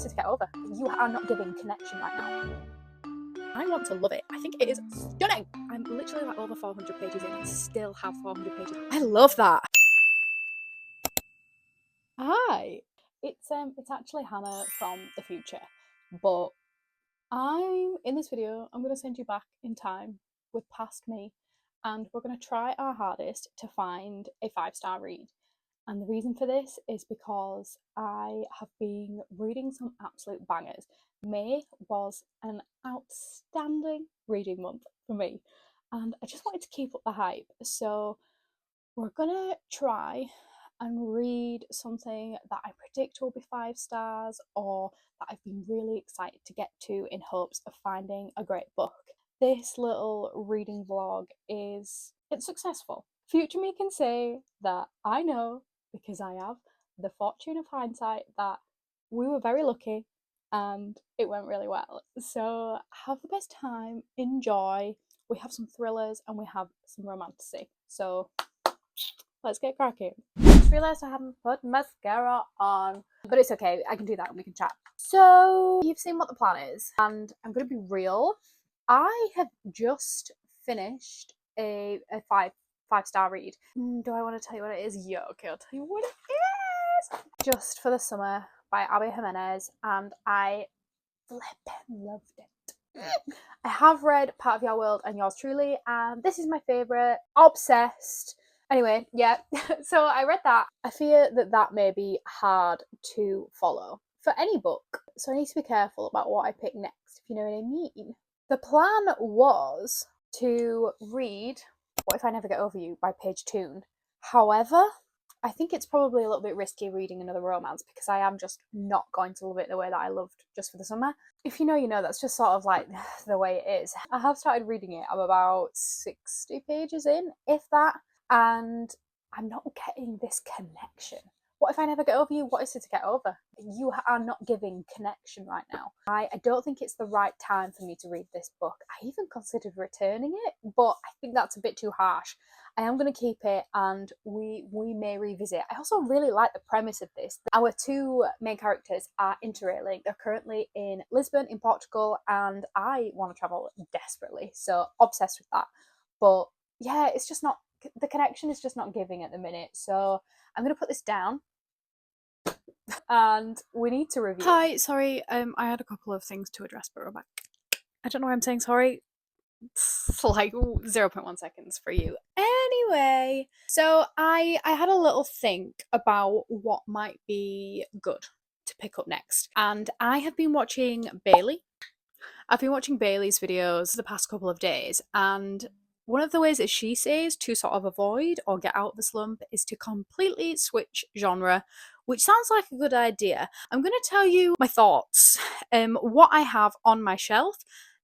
is it to get over? You are not giving connection right now. I want to love it. I think it is stunning. I'm literally like over 400 pages in and still have 400 pages. I love that. Hi. It's actually Hannah from the future, but in this video, I'm going to send you back in time with past me, and we're going to try our hardest to find a 5-star read. And the reason for this is because I have been reading some absolute bangers. May was an outstanding reading month for me, and I just wanted to keep up the hype. So we're gonna try and read something that I predict will be 5 stars, or that I've been really excited to get to in hopes of finding a great book. This little reading vlog it's successful. Future me can say that I know, because I have the fortune of hindsight, that we were very lucky and it went really well. So have the best time, enjoy. We have some thrillers and we have some romantasy. So let's get cracking. I just realised I haven't put mascara on, but it's okay, I can do that and we can chat. So you've seen what the plan is, and I'm going to be real. I have just finished a 5-star read. Do I want to tell you what it is? Yeah, okay, I'll tell you what it is. Just for the Summer by Abby Jimenez, and I flippin' loved it. I have read Part of Your World and Yours Truly, and this is my favourite. Obsessed. Anyway, yeah, so I read that. I fear that that may be hard to follow for any book, so I need to be careful about what I pick next, if you know what I mean. The plan was to read What If I Never Get Over You by Paige Toon. However, I think it's probably a little bit risky reading another romance, because I am just not going to love it the way that I loved Just for the Summer. If you know, you know, that's just sort of like the way it is. I have started reading it. I'm about 60 pages in, if that, and I'm not getting this connection. What if I never get over you? What is it to get over? You are not giving connection right now. I don't think it's the right time for me to read this book. I even considered returning it, but I think that's a bit too harsh. I am going to keep it, and we may revisit. I also really like the premise of this. Our two main characters are interrailing. They're currently in Lisbon, in Portugal, and I want to travel desperately, so obsessed with that. But yeah, it's just not, the connection is just not giving at the minute. So I'm going to put this down, and we need to review. Hi, sorry, I had a couple of things to address, but we're back. I don't know why I'm saying sorry. It's like 0.1 seconds for you. Anyway, so I had a little think about what might be good to pick up next, and I have been watching Bailey. I've been watching Bailey's videos the past couple of days, and one of the ways that she says to sort of avoid or get out of the slump is to completely switch genre, which sounds like a good idea. I'm going to tell you my thoughts, what I have on my shelf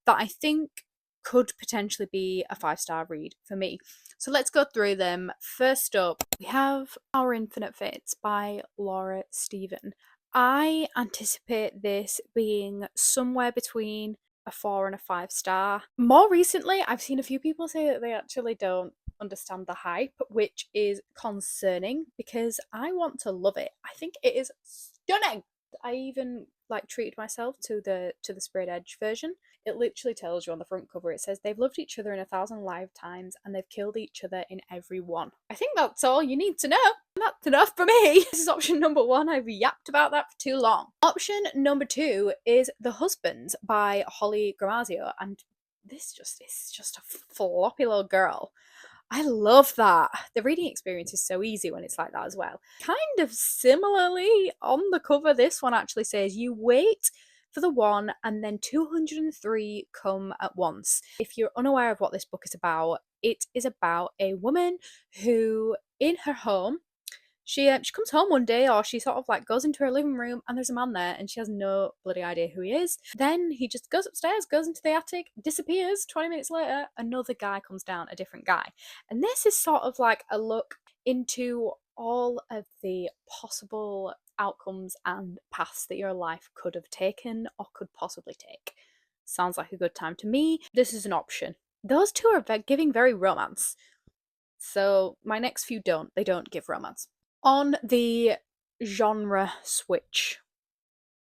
that I think could potentially be a 5-star read for me. So let's go through them. First up, we have Our Infinite Fates by Laura Stephen. I anticipate this being somewhere between a 4 and a 5-star. More recently, I've seen a few people say that they actually don't understand the hype, which is concerning, because I want to love it. I think it is stunning. I even treated myself to the sprayed edge version. It literally tells you on the front cover, it says they've loved each other in 1,000 lifetimes and they've killed each other in every one. I think that's all you need to know. That's enough for me. This is option number 1. I've yapped about that for too long. Option number 2 is The Husbands by Holly Gramazio, and this is just a floppy little girl. I love that. The reading experience is so easy when it's like that as well. Kind of similarly, on the cover, this one actually says you wait for the one and then 203 come at once. If you're unaware of what this book is about, it is about a woman who, in her home, she comes home one day, or she sort of goes into her living room, and there's a man there and she has no bloody idea who he is. Then he just goes upstairs, goes into the attic, disappears. 20 minutes later, another guy comes down, a different guy. And this is sort of like a look into all of the possible outcomes and paths that your life could have taken or could possibly take. Sounds like a good time to me. This is an option. Those two are giving very romance. So my next few they don't give romance. On the genre switch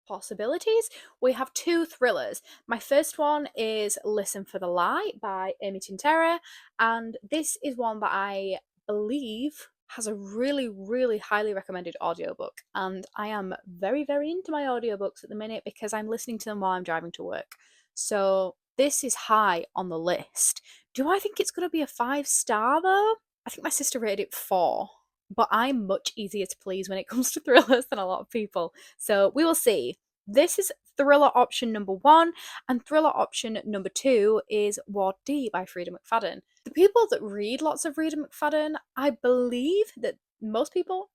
possibilities. We have two thrillers. My first one is Listen for the Light by Amy Tinterra, and this is one that I believe has a really, really highly recommended audiobook. And I am very, very into my audiobooks at the minute because I'm listening to them while I'm driving to work. So this is high on the list. Do I think it's going to be a 5-star though? I think my sister rated it 4. But I'm much easier to please when it comes to thrillers than a lot of people. So we will see. This is thriller option number 1, and thriller option number 2 is Ward D by Frida McFadden. The people that read lots of Frida McFadden, I believe that most people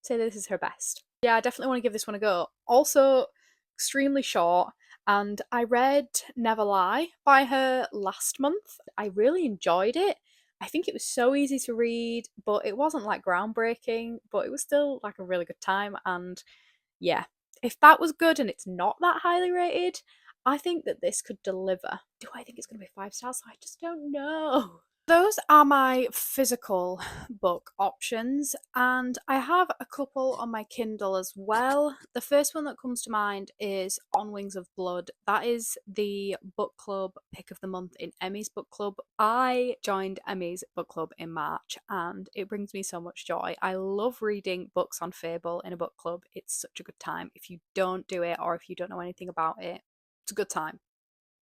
say this is her best. Yeah, I definitely want to give this one a go. Also, extremely short, and I read Never Lie by her last month. I really enjoyed it. I think it was so easy to read, but it wasn't like groundbreaking, but it was still like a really good time. And yeah, if that was good and it's not that highly rated, I think that this could deliver. Do I think it's going to be 5 stars? I just don't know. Those are my physical book options, and I have a couple on my Kindle as well. The first one that comes to mind is On Wings of Blood. That is the book club pick of the month in Emmy's book club. I joined Emmy's book club in March, and it brings me so much joy. I love reading books on Fable in a book club. It's such a good time. If you don't do it, or if you don't know anything about it, it's a good time.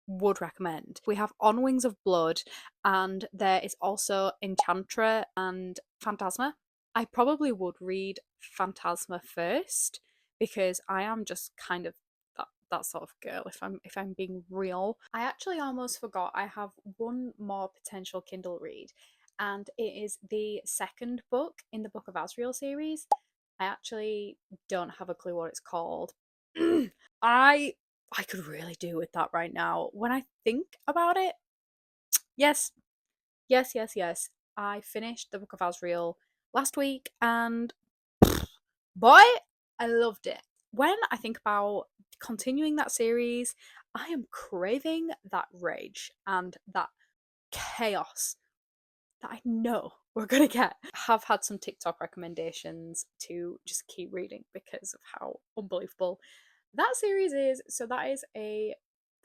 Would recommend. We have On Wings of Blood, and there is also Enchantra and Phantasma. I probably would read Phantasma first because I am just kind of that sort of girl, if I'm being real. I actually almost forgot I have one more potential Kindle read, and it is the second book in the Book of Asriel series. I actually don't have a clue what it's called. I could really do with that right now. When I think about it, yes, yes, yes, yes. I finished the Book of Asriel last week, and boy, I loved it. When I think about continuing that series, I am craving that rage and that chaos that I know we're gonna get. I have had some TikTok recommendations to just keep reading because of how unbelievable that series is, so that is a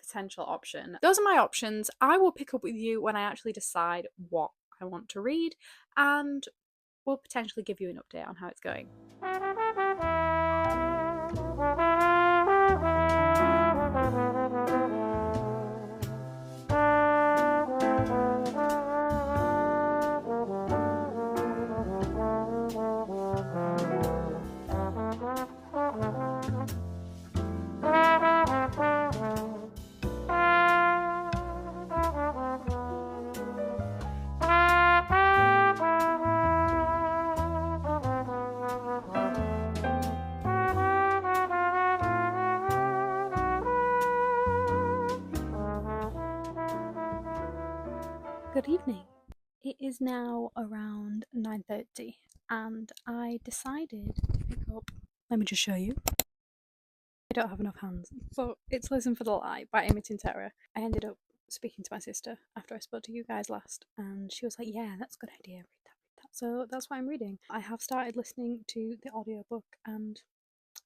potential option. Those are my options. I will pick up with you when I actually decide what I want to read, and we'll potentially give you an update on how it's going. Good evening. It is now around 9:30, and I decided to pick up. Let me just show you. I don't have enough hands, but it's Listen for the Light by Amy Tinterra. I ended up speaking to my sister after I spoke to you guys last, and she was like, "Yeah, that's a good idea. Read that, read that." So that's what I'm reading. I have started listening to the audiobook, and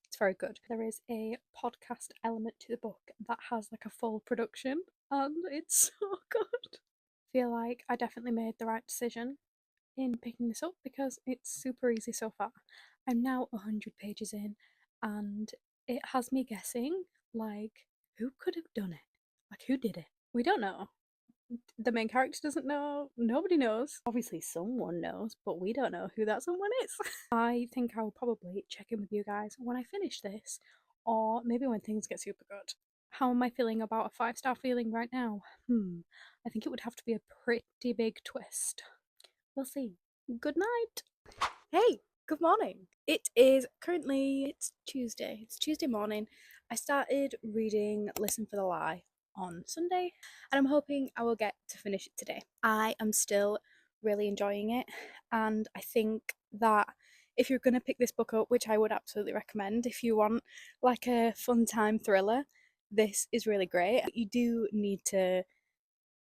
it's very good. There is a podcast element to the book that has like a full production, and it's so good. I feel like I definitely made the right decision in picking this up because it's super easy so far. I'm now 100 pages in, and it has me guessing, like, who could have done it? Like, who did it? We don't know. The main character doesn't know. Nobody knows. Obviously, someone knows, but we don't know who that someone is. I think I'll probably check in with you guys when I finish this, or maybe when things get super good. How am I feeling about a 5-star feeling right now? I think it would have to be a pretty big twist. We'll see. Good night. Hey, good morning. It's Tuesday. It's Tuesday morning. I started reading Listen for the Lie on Sunday, and I'm hoping I will get to finish it today. I am still really enjoying it, and I think that if you're going to pick this book up, which I would absolutely recommend if you want like a fun time thriller, this is really great. You do need to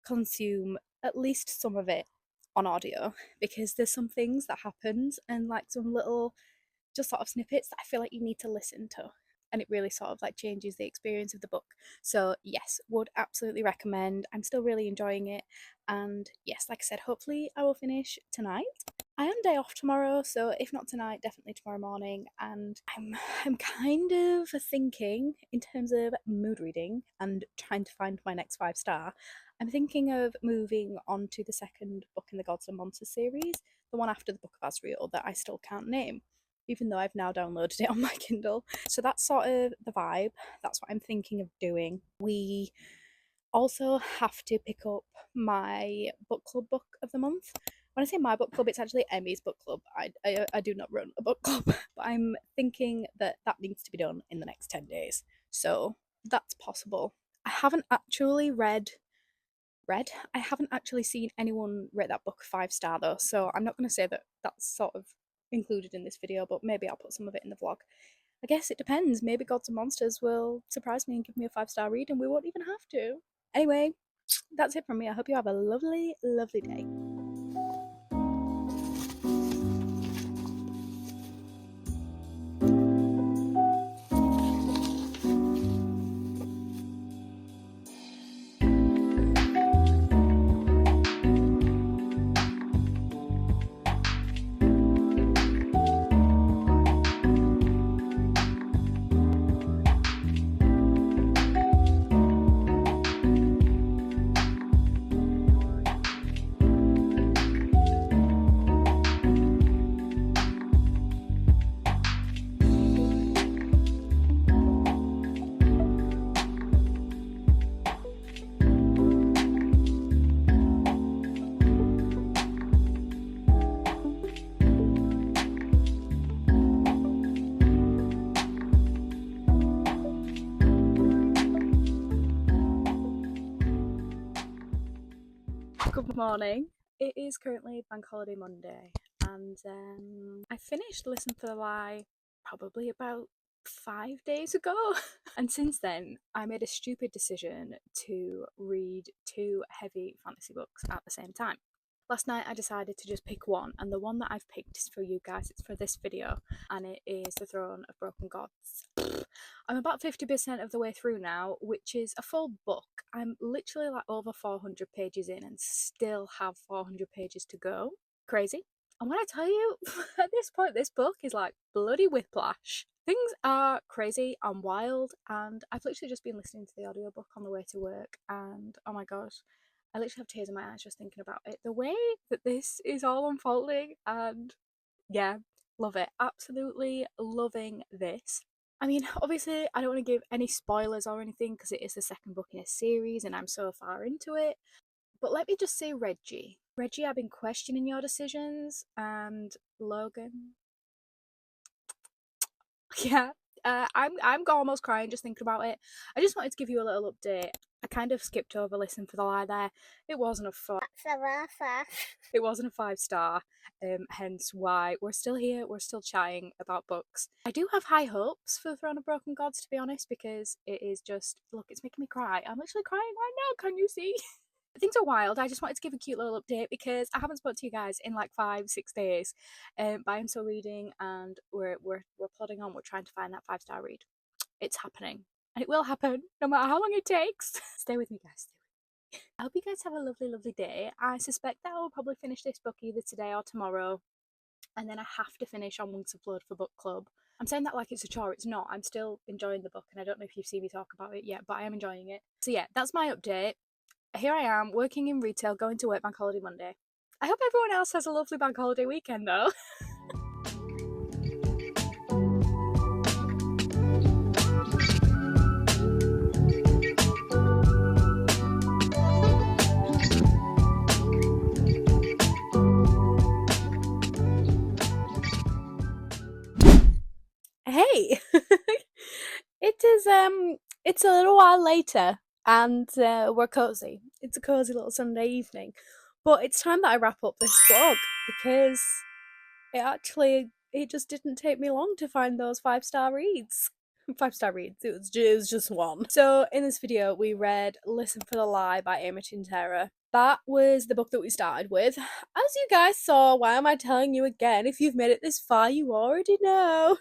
consume at least some of it on audio because there's some things that happens and like some little just sort of snippets that I feel like you need to listen to. and it really sort of like changes the experience of the book. So yes, would absolutely recommend. I'm still really enjoying it, and yes, like I said, hopefully I will finish tonight. I am day off tomorrow, so if not tonight, definitely tomorrow morning. And I'm kind of thinking in terms of mood reading and trying to find my next 5 star. I'm thinking of moving on to the second book in the Gods and Monsters series, the one after the Book of Asriel that I still can't name, even though I've now downloaded it on my Kindle. So that's sort of the vibe. That's what I'm thinking of doing. We also have to pick up my book club book of the month. When I say my book club, it's actually Emmy's book club. I do not run a book club, but I'm thinking that that needs to be done in the next 10 days. So that's possible. I haven't actually I haven't actually seen anyone rate that book 5 star though, so I'm not going to say that that's sort of included in this video, but maybe I'll put some of it in the vlog. I guess it depends. Maybe Gods and Monsters will surprise me and give me a 5 star read and we won't even have to. Anyway, that's it from me. I hope you have a lovely, lovely day. Good morning. It is currently Bank Holiday Monday, and I finished Listen for the Lie probably about 5 days ago. And since then, I made a stupid decision to read 2 heavy fantasy books at the same time. Last night I decided to just pick one, and the one that I've picked is for you guys. It's for this video, and it is The Throne of Broken Gods. I'm about 50% of the way through now, which is a full book. I'm literally like over 400 pages in and still have 400 pages to go. Crazy. And when I tell you, at this point, this book is like bloody whiplash. Things are crazy and wild, and I've literally just been listening to the audiobook on the way to work, and oh my gosh, I literally have tears in my eyes just thinking about it. The way that this is all unfolding, and yeah, love it. Absolutely loving this. I mean, obviously, I don't want to give any spoilers or anything because it is the second book in a series and I'm so far into it. But let me just say, Reggie. Reggie, I've been questioning your decisions, and Logan. Yeah, I'm almost crying just thinking about it. I just wanted to give you a little update. I kind of skipped over Listen for the Lie there. It wasn't it wasn't a 5 star, hence why we're still here, we're still chatting about books. I do have high hopes for The Throne of Broken Gods, to be honest, because it is just, look, it's making me cry. I'm literally crying right now, can you see? Things are wild. I just wanted to give a cute little update because I haven't spoken to you guys in like 5-6 days. But I am still reading, and we're plodding on. We're trying to find that 5 star read. It's happening, and it will happen no matter how long it takes. Stay with me, guys. Stay with me. I hope you guys have a lovely, lovely day. I suspect that I will probably finish this book either today or tomorrow, and then I have to finish on Wings of Blood for book club. I'm saying that like it's a chore. It's not. I'm still enjoying the book, and I don't know if you've seen me talk about it yet, but I am enjoying it. So yeah, that's my update. Here I am, working in retail, going to work Bank Holiday Monday. I hope everyone else has a lovely Bank Holiday weekend though. Hey! It's a little while later, and we're cozy. It's a cozy little Sunday evening. But it's time that I wrap up this vlog because it just didn't take me long to find those 5 star reads. 5-star reads. It was just one. So in this video we read Listen for the Lie by Tinterra. That was the book that we started with. As you guys saw, why am I telling you again? If you've made it this far, you already know.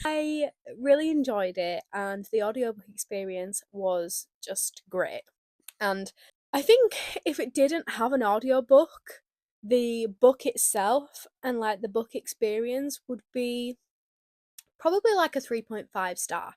I really enjoyed it, and the audiobook experience was just great. And I think if it didn't have an audiobook, the book itself and like the book experience would be probably like a 3.5 star.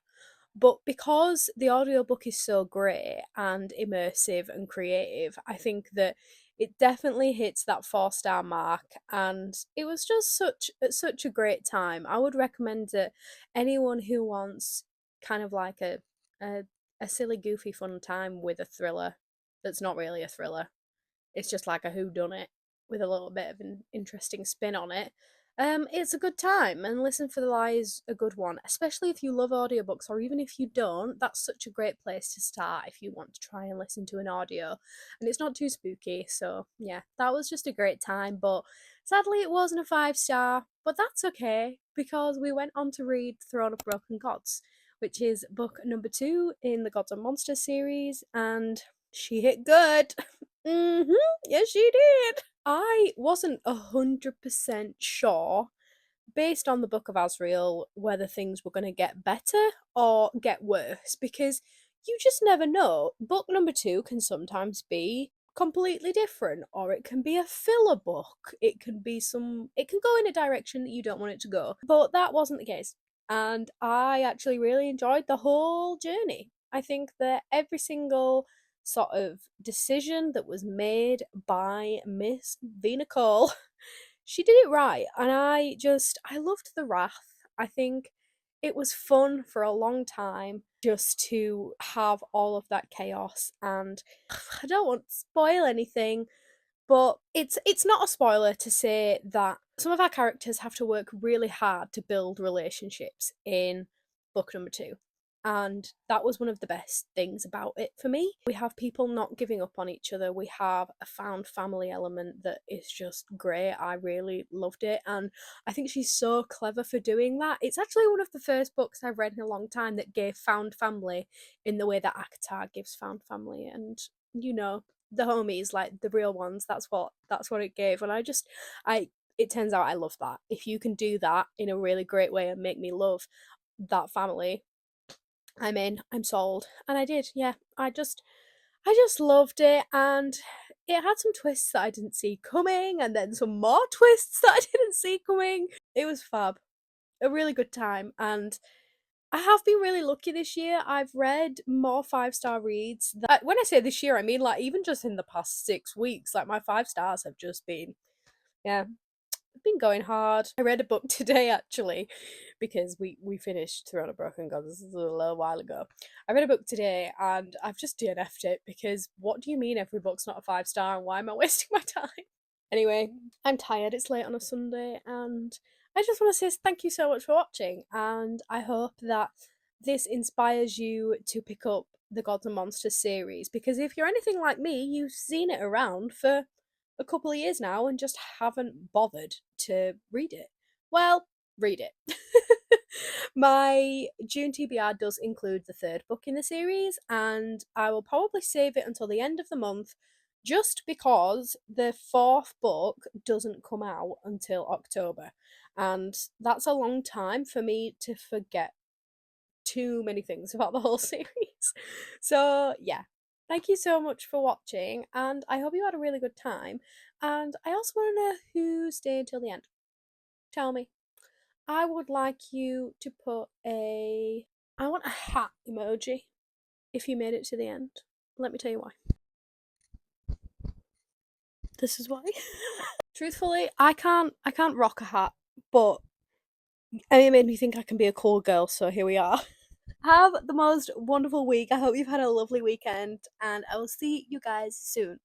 But because the audiobook is so great and immersive and creative, I think that it definitely hits that 4-star mark, and it was just such a great time. I would recommend it anyone who wants kind of like a, a silly goofy fun time with a thriller that's not really a thriller. It's just like a whodunit with a little bit of an interesting spin on it. It's a good time, and Listen for the Lie is a good one, especially if you love audiobooks, or even if you don't. That's such a great place to start if you want to try and listen to an audio, and it's not too spooky. So yeah, that was just a great time. But sadly, it wasn't a 5-star. But that's okay, because we went on to read Throne of Broken Gods, which is book number 2 in the Gods and Monsters series, and she hit good. Yes, she did. I wasn't 100% sure, based on the Book of Asriel, whether things were going to get better or get worse, because you just never know. Book number 2 can sometimes be completely different, or it can be a filler book. It can go in a direction that you don't want it to go. But that wasn't the case. And I actually really enjoyed the whole journey. I think that every single sort of decision that was made by Miss V. Nicole, she did it right, and I loved the wrath. I think it was fun for a long time just to have all of that chaos, and I don't want to spoil anything, but it's not a spoiler to say that some of our characters have to work really hard to build relationships in book number 2. And that was one of the best things about it for me. We have people not giving up on each other. We have a found family element that is just great. I really loved it. And I think she's so clever for doing that. It's actually one of the first books I've read in a long time that gave found family in the way that ACOTAR gives found family. And, you know, the homies, like the real ones, that's what it gave. And it turns out I love that. If you can do that in a really great way and make me love that family, I'm sold. And I did, yeah. I just loved it, and it had some twists that I didn't see coming, and then some more twists that I didn't see coming. It was fab. A really good time, and I have been really lucky this year. I've read more 5-star reads. When I say this year, I mean like even just in the past 6 weeks. Like my 5 stars have just been, yeah, been going hard. I read a book today actually, because we finished Throne of Broken Gods. This is a little while ago. I read a book today and I've just DNF'd it, because what do you mean every book's not a 5-star, and why am I wasting my time? Anyway, I'm tired. It's late on a Sunday, and I just want to say thank you so much for watching, and I hope that this inspires you to pick up the Gods and Monsters series, because if you're anything like me, you've seen it around for a couple of years now and just haven't bothered to read it. Well, read it. My June TBR does include the 3rd book in the series, and I will probably save it until the end of the month, just because the 4th book doesn't come out until October, and that's a long time for me to forget too many things about the whole series. So yeah, thank you so much for watching, and I hope you had a really good time. And I also want to know who stayed till the end. Tell me. I would like you to put I want a hat emoji if you made it to the end. Let me tell you why. This is why. Truthfully, I can't rock a hat, but it made me think I can be a cool girl, so here we are. Have the most wonderful week. I hope you've had a lovely weekend, and I will see you guys soon.